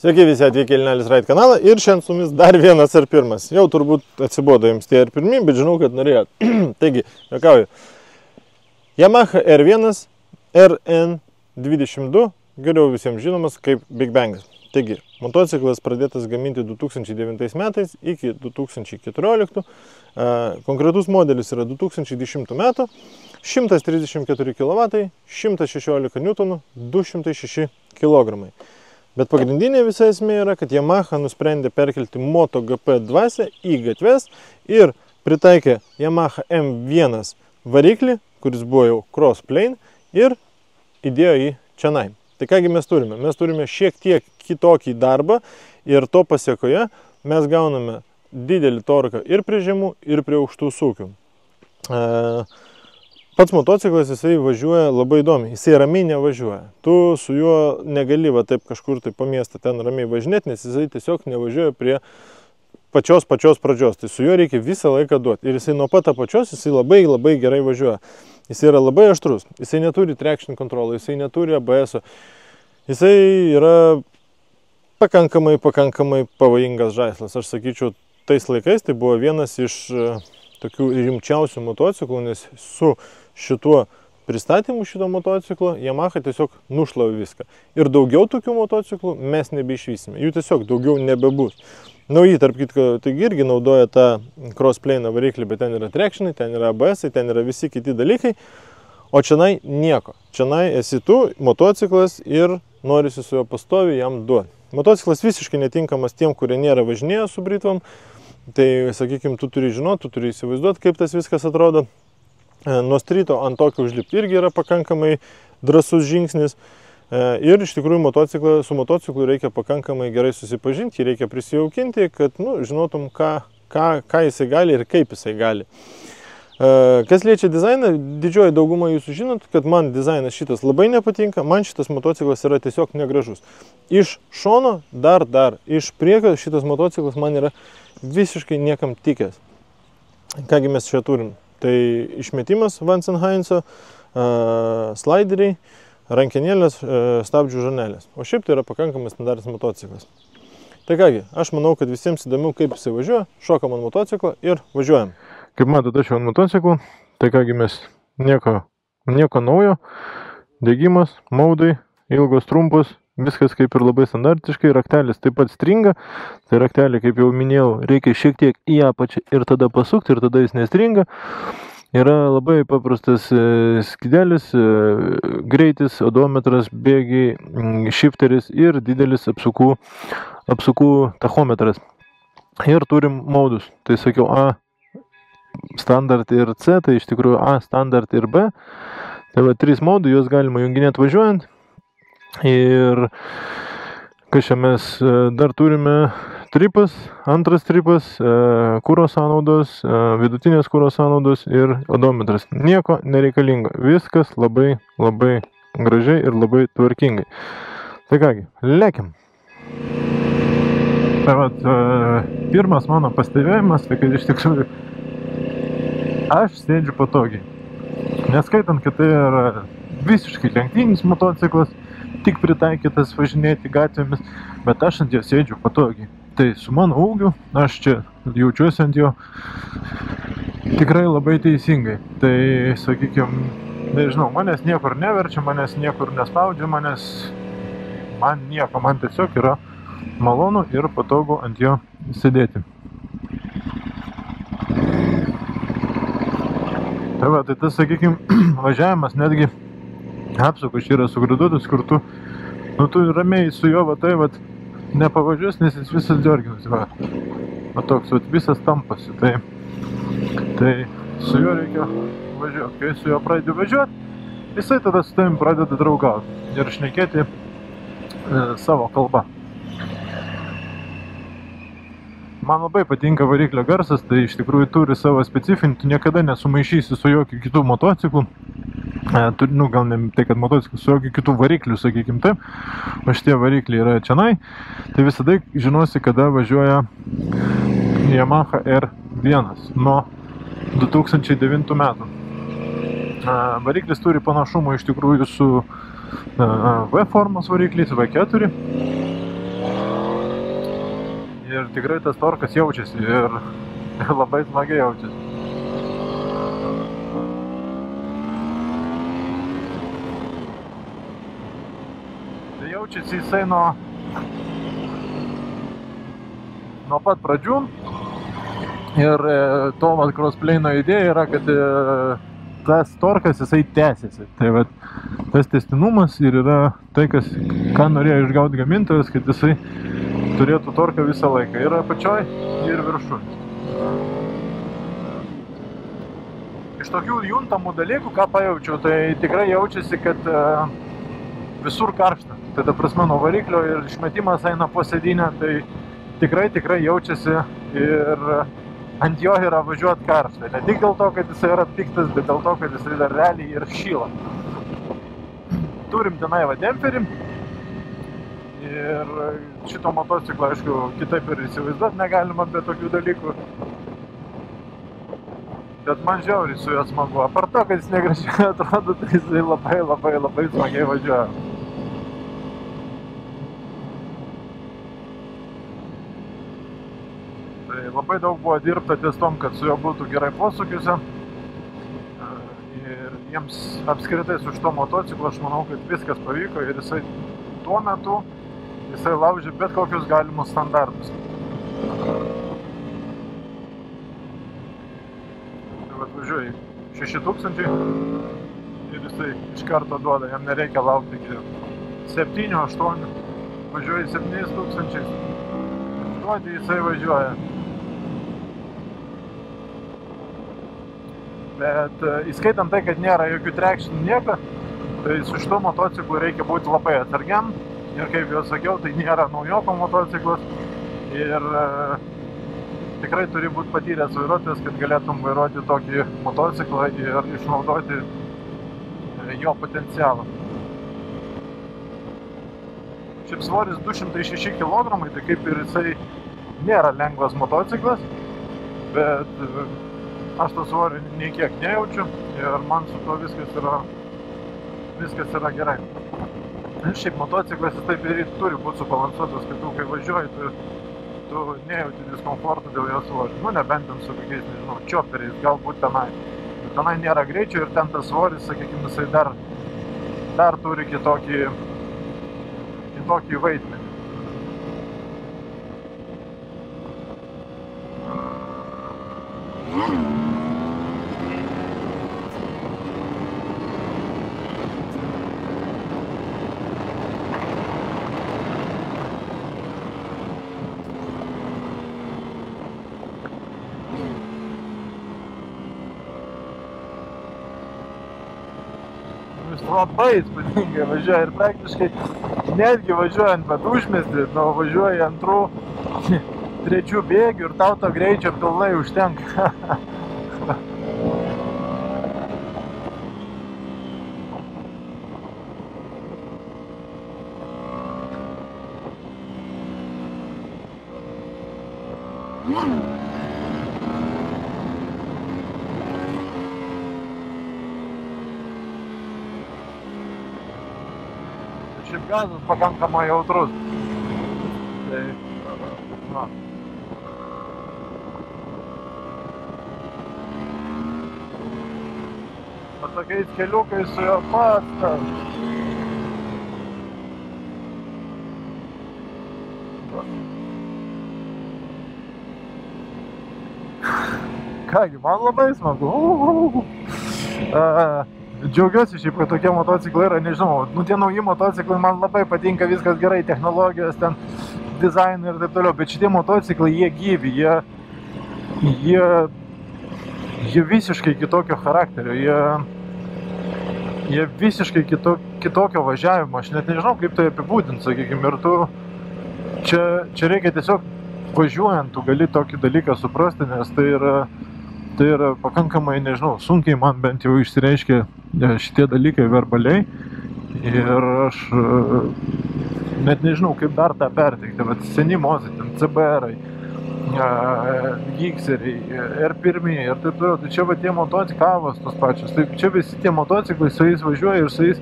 Sveiki visi atvykę į Linelis Ride kanalą ir šiandien su jumis dar vienas R1. Jau turbūt atsibodo jums tie R1, bet žinau, kad norėjot. Taigi, juokauju. Yamaha R1 RN22, geriau visiems žinomas kaip Big Bangas. Taigi, motociklas pradėtas gaminti 2009 metais iki 2014. Konkretus modelis yra 2010 metų, 134 kW, 116 N, 206 kg. Bet pagrindinė visa esmė yra, kad Yamaha nusprendė perkelti MotoGP dvasią į gatves ir pritaikė Yamaha M1 variklį, kuris buvo jau crossplane, ir įdėjo jį čionai. Tai kągi mes turime? Mes turime šiek tiek kitokį darbą ir to pasiekoje mes gauname didelį torką ir prie žemų, ir prie aukštų sūkių. Pats motociklas jisai važiuoja labai įdomiai, jisai ramiai nevažiuoja. Tu su juo negali va taip kažkur tai po miestą ten ramiai važinėti, nes jisai tiesiog nevažiuoja prie pačios pradžios. Tai su juo reikia visą laiką duoti. Ir jisai nuo pat apačios jisai labai gerai važiuoja. Jisai yra labai aštrus, jisai neturi traction control, jisai neturi ABS-o. Jisai yra pakankamai pavojingas žaislas. Aš sakyčiau, tais laikais tai buvo vienas iš tokių rimčiausių motociklų, nes su šituo pristatymu šito motociklo Yamaha tiesiog nušlavė viską. Ir daugiau tokių motociklų mes nebeišvysime. Jų tiesiog daugiau nebebus. Nauji, tarp kitko, taigi irgi naudoja tą crossplane variklį, bet ten yra tractionai, ten yra ABS, ten yra visi kiti dalykai. O čianai nieko. Čianai esi tu, motociklas, ir norisi su juo pastoviai jam duoti. Motociklas visiškai netinkamas tiem, kurie nėra važinėję su britvom. Tai, sakykime, tu turi žinoti, tu turi įsivaizduoti, kaip tas viskas atrodo. Nuo stryto ant tokio užlipti irgi yra pakankamai drąsus žingsnis. Ir iš tikrųjų su motociklu reikia pakankamai gerai susipažinti, jį reikia prisijaukinti, kad žinotum, ką jisai gali ir kaip jisai gali. Kas liečia dizainą, didžioji dauguma jūsų žinot, kad man dizainas šitas labai nepatinka, man šitas motociklas yra tiesiog negražus. Iš šono dar, iš priekio šitas motociklas man yra visiškai niekam tikęs. Kągi mes čia turim? Tai išmetimas Vance & Heinzo, slideriai, rankenėlės, stabdžių žarnelės. O šiaip tai yra pakankamai standartinis motociklas. Tai kągi, aš manau, kad visiems įdomiau, kaip jisai važiuoja, šokam ant motociklą ir važiuojam. Kaip matote, aš jau ant motociklų, tai kągi mes nieko naujo, degimas, maudai, ilgos trumpos, viskas kaip ir labai standartiškai, raktelis taip pat stringa, tai raktelį, kaip jau minėjau, reikia šiek tiek į apačią ir tada pasukti, ir tada jis nestringa. Yra labai paprastas skidelis, greitis, odometras, bėgiai, shifteris ir didelis apsukų tachometras. Ir turim maudus, tai sakiau A standart ir C, tai iš tikrųjų A standart ir B. Tai va 3 maudų, juos galima junginėti važiuojant. Ir kas čia mes dar turime tripas, antras tripas, kuro sąnaudos, vidutinės kuro sąnaudos ir odometras. Nieko nereikalingo. Viskas labai gražiai ir labai tvarkingai. Tai kągi, lėkim. Tai vat, pirmas mano pastebėjimas, tai kad iš tikrųjų aš sėdžiu patogiai. Neskaitant, kad tai yra visiškai lenktyninis motociklas, tik pritaikytas važinėti gatvėmis, bet aš ant jo sėdžiu patogiai. Tai su mano ūgiu, aš čia jaučiuosi ant jo tikrai labai teisingai. Tai, sakykime, nežinau, manęs niekur neverčia, manęs niekur nespaudžia, man nieko, man tiesiog yra malonu ir patogu ant jo sėdėti. Tai va, tai tas, sakykime, važiavimas netgi apsukus yra sugraduotas, kur tu ramiai su juo, va tai, va, nepavažiuos, nes jis visas džiorginas, va toks, va, visas tampasi, tai su juo reikia važiuoti, kai su juo pradedi važiuoti, jisai tada su tavim pradeda draugauti ir šnekėti savo kalbą. Man labai patinka variklio garsas, tai iš tikrųjų turi savo specifinį, tu niekada nesumaišysi su jokių kitų motociklų. Gal ne tai, kad motociklas su jokių kitų variklių, sakykim taip, o šitie varikliai yra čianai, tai visada žinosi, kada važiuoja Yamaha R1 nuo 2009 metų. Variklis turi panašumą iš tikrųjų su V formos varikliais, V4. Ir tikrai tas torkas jaučiasi ir labai smagiai jaučiasi. Tai jaučiasi jisai nuo pat pradžių. Ir to crossplane'o idėja yra, kad tas torkas jisai tęsiasi. Tai vat, tas tęstinumas ir yra tai, ką norėjo išgauti gamintojas, kad jisai turėtų torką visą laiką. Ir apačioj, ir viršuj. Iš tokių juntamų dalykų, ką pajaučiau, tai tikrai jaučiasi, kad visur karšta. Tai ta prasme, nuo variklio ir išmetimas eina po sėdynę, tai tikrai jaučiasi ir ant jo yra važiuoti karšta. Ne tik dėl to, kad jisai yra piktas, bet dėl to, kad jisai dar realiai ir šyla. Turim tenai va demperį. Ir šito motociklo, aišku, kitaip ir įsivaizduoti negalima be tokių dalykų. Bet man žiauriai su juo smagu. Apart to, kad jis negražiai atrodo, tai jisai labai smagiai važiuoja. Tai labai daug buvo dirbta ties tom, kad su juo būtų gerai posūkiuose. Ir jiems apskritai su šito motociklo aš manau, kad viskas pavyko ir jisai tuo metu jisai laužė bet kokius galimus standartus. Tai atvažiuoja 6000 ir jisai iš karto duoda, jam nereikia laukti iki 7-8, važiuoja 7000, duodi jisai važiuoja. Bet įskaitant tai, kad nėra jokių trekšinų nieko, tai su šito motociklu reikia būti labai atsargiam. Ir kaip jau sakiau, tai nėra naujoko motociklas. Ir tikrai turi būti patyręs vairuotojas, kad galėtum vairuoti tokį motociklą ir išnaudoti jo potencialą. Šiaip svoris 206 kg, tai kaip ir jisai nėra lengvas motociklas, bet aš to svorio nei kiek nejaučiu ir man su to viskas yra gerai. Ir šiaip motociklas jis taip ir turi būti subalansuotas, kad tu kai važiuoji, tu nejauti diskomfortų dėl jo svorio. Nu, nebent ten su kokiais, nežinau, čioperiais, galbūt tenai. Bet tenai nėra greičio ir ten tas svoris, sakykime, jisai dar turi kitokį vaidmenį. Jis labai įspūdingai važiuoja ir praktiškai netgi važiuojant per užmiestį, važiuoji antrų, trečių bėgių ir tau to greičio pilnai užtenka. Šiaip gazas pakankamai jautrus. Tai, na. Tokiais keliukais su jo pats. Kągi, man labai smagu. Džiaugiuosi šiaip, kad tokie motociklai yra, nežinau, tie nauji motociklai man labai patinka, viskas gerai, technologijos, ten dizainą ir taip toliau, bet šitie motociklai, jie gyvi, jie visiškai kitokio charakterio, jie visiškai kitokio važiavimo, aš net nežinau, kaip tai apibūdinti, sakykime, ir tu, čia reikia tiesiog važiuojant, tu gali tokį dalyką suprasti, nes tai yra pakankamai, nežinau, sunkiai man bent jau išsireiškia šitie dalykai verbaliai ir aš net nežinau, kaip dar tą perteikti, bet seni mozai, ten CBR-ai, Gixeriai, R1 ir taip toliau, tai čia va tie motociklavos tos pačios, tai čia visi tie motociklai su jais važiuoja ir su jais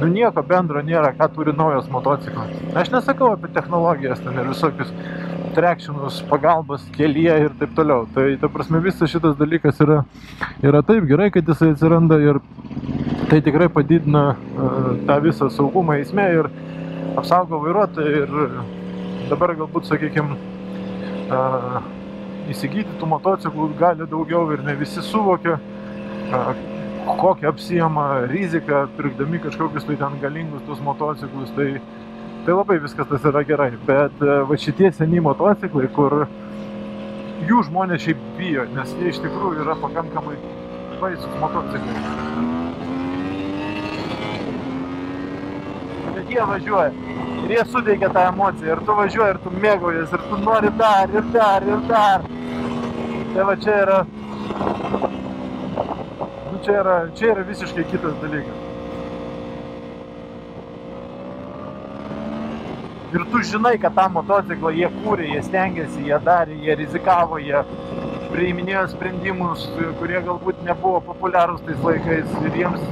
nieko bendro nėra, ką turi naujas motociklas. Aš nesakau apie technologijas ten ir visokius trekšinus, pagalbas kelyje ir taip toliau. Tai ta prasme visas šitas dalykas yra taip gerai, kad jisai atsiranda ir tai tikrai padidina tą visą saugumą eisme ir apsaugo vairuotoją ir dabar galbūt, sakykime, įsigyti tų motociklų gali daugiau ir ne visi suvokia, kokią apsijama riziką, pirkdami kažkokius tai ten galingus tus motociklus, tai labai viskas tas yra gerai. Bet va šitie seni motociklai, kur jų žmonės šiaip bijo, nes jie iš tikrųjų yra pakankamai baisus motociklai. Bet jie važiuoja ir jie suteikia tą emociją ir tu važiuoji ir tu mėgaujies ir tu nori dar ir dar ir dar. Tai va čia yra visiškai kitas dalykas. Ir tu žinai, kad tą motociklą jie kūrė, jie stengiasi, jie darė, jie rizikavo, jie priiminėjo sprendimus, kurie galbūt nebuvo populiarūs tais laikais ir jiems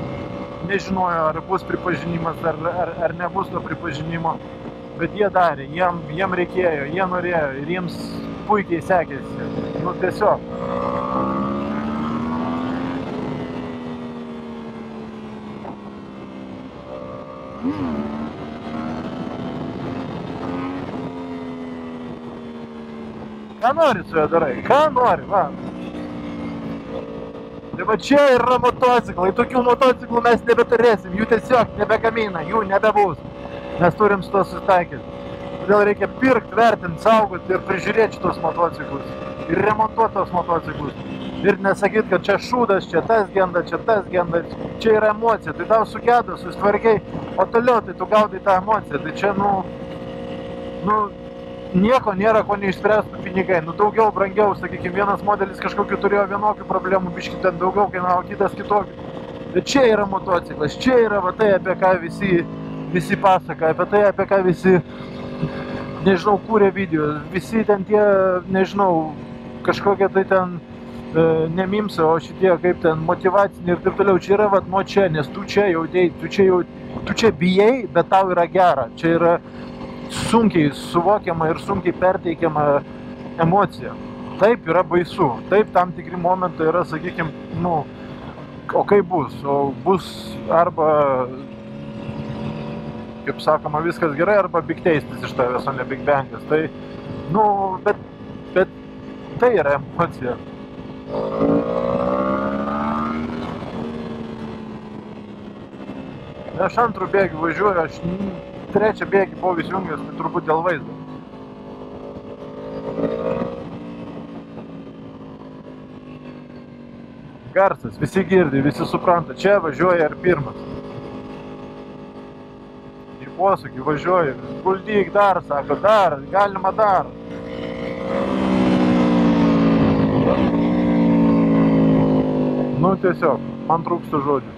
nežinojo, ar bus pripažinimas, ar nebus to pripažinimo. Bet jie darė, jiem reikėjo, jie norėjo ir jiems puikiai sekėsi. Nu tiesiog. Ką nori su juo darai? Ką nori, va. Tai va čia yra motociklai, tokių motociklų mes nebeturėsim, jų tiesiog nebegamina, jų nebebus. Mes turim su to susitaikyti. Todėl reikia pirkti, vertinti, saugoti ir prižiūrėti šitos motociklus. Ir remontuoti tos motociklus. Ir nesakyti, kad čia šūdas, čia tas genda, čia yra emocija. Tai tau sugedo, susitvarkiai, o toliau tai tu gaudai tą emociją. Tai čia, nieko nėra, ko neišspręstų pinigai. Daugiau, brangiau, sakykime, vienas modelis kažkokių turėjo vienokių problemų, biškį ten daugiau kainavo, kitas kitokių. Bet čia yra motociklas, čia yra va tai, apie ką visi pasaka, apie tai, apie ką visi, nežinau, kūrė video, visi ten tie, nežinau, kažkokie tai ten nemimsa, o šitie kaip ten motyvaciniai ir taip toliau. Čia yra vat nuo čia, nes tu čia jautei, tu čia bijai, bet tau yra gera. Čia yra sunkiai suvokiama ir sunkiai perteikiama emocija. Taip yra baisu, taip tam tikri momentai yra, sakykime, o kaip bus? O bus arba, kaip sakoma, viskas gerai, arba big teistis iš tavęs, o ne big bangas. Tai, bet tai yra emocija. Aš antrų bėgį važiuoju, aš trečią bėgį buvau įsijungęs, tai turbūt dėl vaizdo. Garsas, visi girdi, visi supranta, čia važiuoja ir pirmas. Į posūkį važiuoju, guldyk dar, sako, dar, galima dar. Tiesiog, man trūksta žodžių.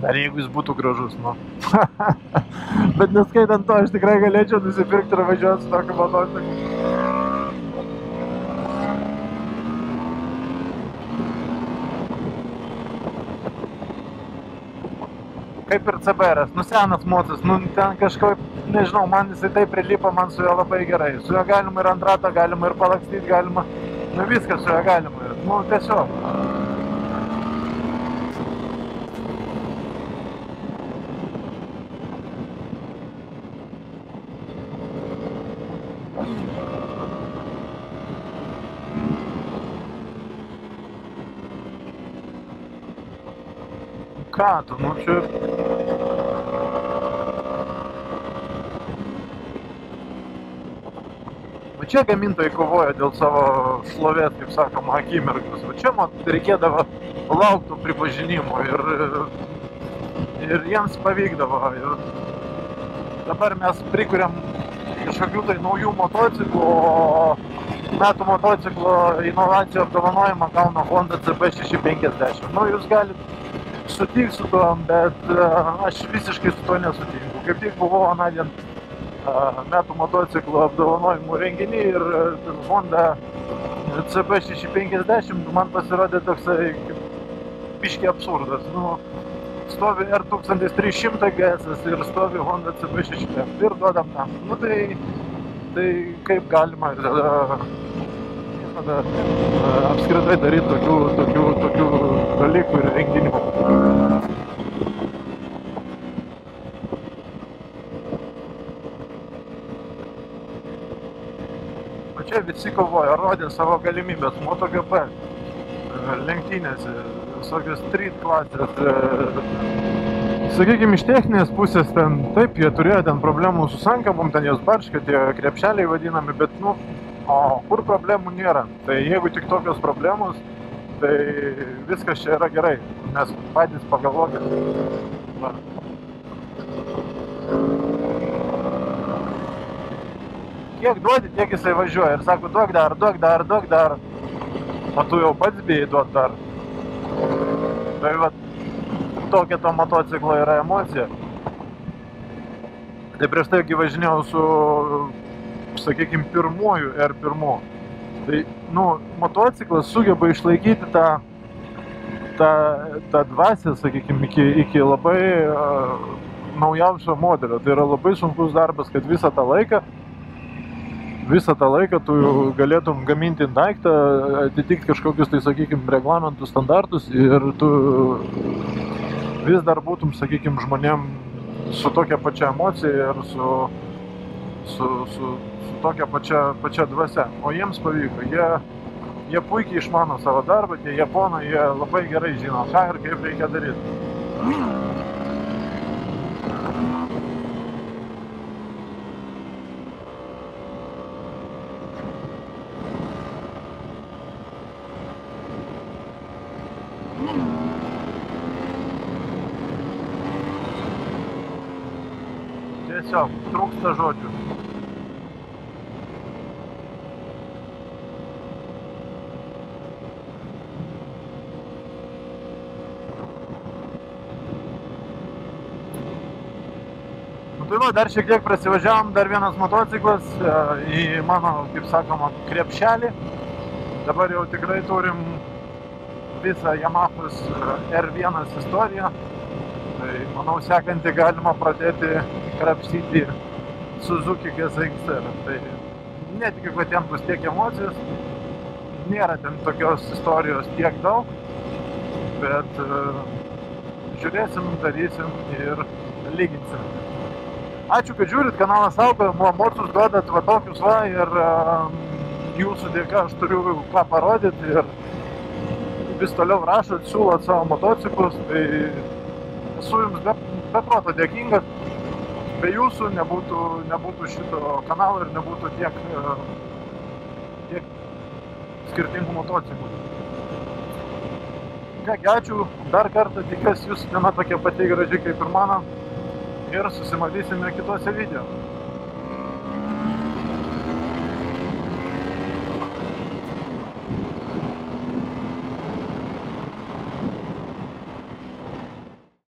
Dar jeigu jis būtų gražus, Bet neskaitant to, aš tikrai galėčiau nusipirkti ir važiuoti su tokiu motociklu. Kaip ir CBR-as, senas mocis, ten kažkaip, nežinau, man jisai taip prilipa, man su juo labai gerai. Su juo galima ir ant rato, galima ir palakstyti, galima, viskas su juo galima ir, tiesiog. Ką tu, čia... Va čia gamintojai kovoja dėl savo šlovės, kaip sakoma, akimirkus. Va čia reikėdavo lauktų pripažinimo ir jiems pavykdavo. Ir dabar mes prikuriam kažkokių tai naujų motociklų, o metų motociklo inovacijų apdovanojimą gauna Honda CB650. Jūs galite sutikti su to, bet aš visiškai su to nesutinku. Kaip tik buvau anądien metų motociklo apdovanojimų renginy ir Honda CB650 man pasirodė toksai biškį absurdas. stovi R1300 GS ir stovi Honda CB6 ir duodam tam. Nu tai kaip galima tada apskritai daryti tokių dalykų ir renginių. O čia visi kovoja, rodė savo galimybės, MotoGP, lenktynėse, visokios street klasės. Sakykime, iš techninės pusės ten, taip, jie turėjo ten problemų su sankabom, ten jos barška, tie krepšeliai vadinami, bet o kur problemų nėra. Tai jeigu tik tokios problemos, tai viskas čia yra gerai, nes patys pagalvokit. Kiek duodi, tiek jisai važiuoja ir sako, duok dar. O tu jau pats bijai duot dar. Tai va, tokia to motociklo yra emocija. Tai prieš tai važinėjau su, sakykime, pirmuoju R1. Tai, motociklas sugeba išlaikyti tą dvasią, sakykime, iki labai naujausio modelio. Tai yra labai sunkus darbas, kad visą tą laiką tu galėtum gaminti daiktą, atitikti kažkokius, tai, sakykime, reglamentų standartus ir tu vis dar būtum, sakykime, žmonėm su tokia pačia emocija ir su tokia pačia dvasia. O jiems pavyko. Jie puikiai išmano savo darbą, tie japonai, jie labai gerai žino, ką ir kaip reikia daryti. Tiesiog trūksta žodžių. Tai va, dar šiek tiek prasivažiavom, dar vienas motociklas į mano, kaip sakoma, krepšelį. Dabar jau tikrai turim visą Yamahos R1 istoriją. Tai, manau, sekantį galima pradėti krapštyti Suzuki GSX-R. Tai netikiu, kad ten bus tiek emocijos. Nėra ten tokios istorijos tiek daug, bet žiūrėsim, darysim ir lyginsim. Ačiū, kad žiūrit, kanalas auga, mocus duodat va tokius va ir jūsų dėka aš turiu ką parodyti ir vis toliau rašot, siūlot savo motociklus, tai esu jums be proto dėkingas. Be jūsų nebūtų šito kanalo ir nebūtų tiek skirtingų motociklų. Tiek, ačiū dar kartą, tikiuosi jūsų diena tokia pati graži kaip ir mano ir susimatysime kitose video.